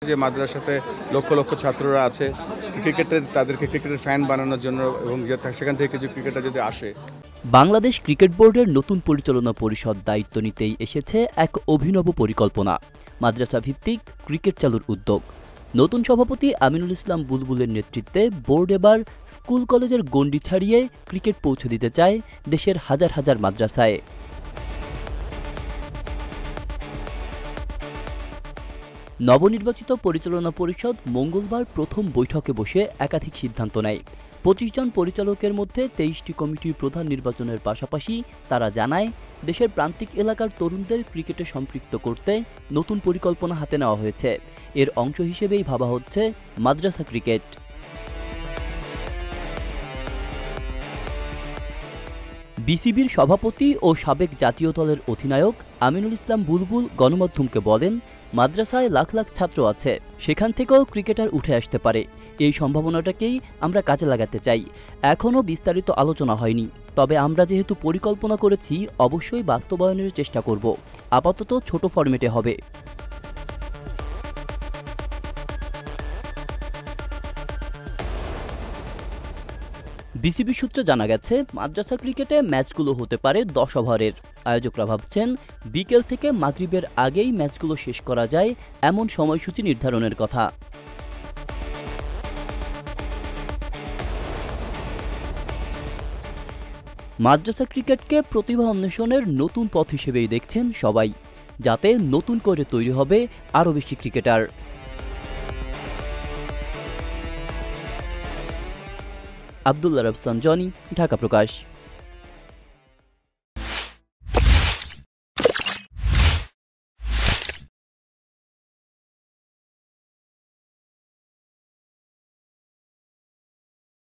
যে মাদ্রাসাতে লক্ষ লক্ষ ছাত্ররা আছে, তাদেরকে ক্রিকেটের ফ্যান বানানোর জন্য, এবং সেখান থেকে কিছু ক্রিকেটার যদি আসে। বাংলাদেশ ক্রিকেট বোর্ডের নতুন পরিচালনা পরিষদ দায়িত্ব নিতেই এসেছে এক অভিনব পরিকল্পনা, মাদ্রাসা ভিত্তিক ক্রিকেট চালুর উদ্যোগ। নতুন সভাপতি আমিনুল ইসলাম বুলবুলের নেতৃত্বে বোর্ড এবার স্কুল কলেজের গণ্ডি ছাড়িয়ে ক্রিকেট পৌঁছে দিতে চায় দেশের হাজার হাজার মাদ্রাসায়। নবনির্বাচিত পরিচালনা পরিষদ মঙ্গলবার প্রথম বৈঠকে বসে একাধিক সিদ্ধান্ত নেয়। ২৫ জন পরিচালকের মধ্যে ২৩টি কমিটির প্রধান নির্বাচনের পাশাপাশি তারা জানায়, দেশের প্রান্তিক এলাকার তরুণদের ক্রিকেটে সম্পৃক্ত করতে নতুন পরিকল্পনা হাতে নেওয়া হয়েছে। এর অংশ হিসেবেই ভাবা হচ্ছে মাদ্রাসা ক্রিকেট। বিসিবির সভাপতি ও সাবেক জাতীয় দলের অধিনায়ক আমিনুল ইসলাম বুলবুল গণমাধ্যমকে বলেন, মাদ্রাসায় লাখ লাখ ছাত্র আছে, সেখান থেকেও ক্রিকেটার উঠে আসতে পারে। এই সম্ভাবনাটাকেই আমরা কাজে লাগাতে চাই। এখনও বিস্তারিত আলোচনা হয়নি, তবে আমরা যেহেতু পরিকল্পনা করেছি অবশ্যই বাস্তবায়নের চেষ্টা করব। আপাতত ছোট ফরম্যাটে হবে। বিসিবি সূত্রে জানা গেছে, মাদ্রাসা ক্রিকেটে ম্যাচগুলো হতে পারে ১০ ওভারের। আয়োজকরা ভাবছেন বিকেল থেকে মাগরিবের আগেই ম্যাচগুলো শেষ করা যায় এমন সময়সূচি নির্ধারণের কথা। মাদ্রাসা ক্রিকেটকে প্রতিভা অন্বেষণের নতুন পথ হিসেবেই দেখছেন সবাই, যাতে নতুন করে তৈরি হবে আরও বেশি ক্রিকেটার। আব্দুল্লাহ রফসান জনি, ঢাকা প্রকাশ।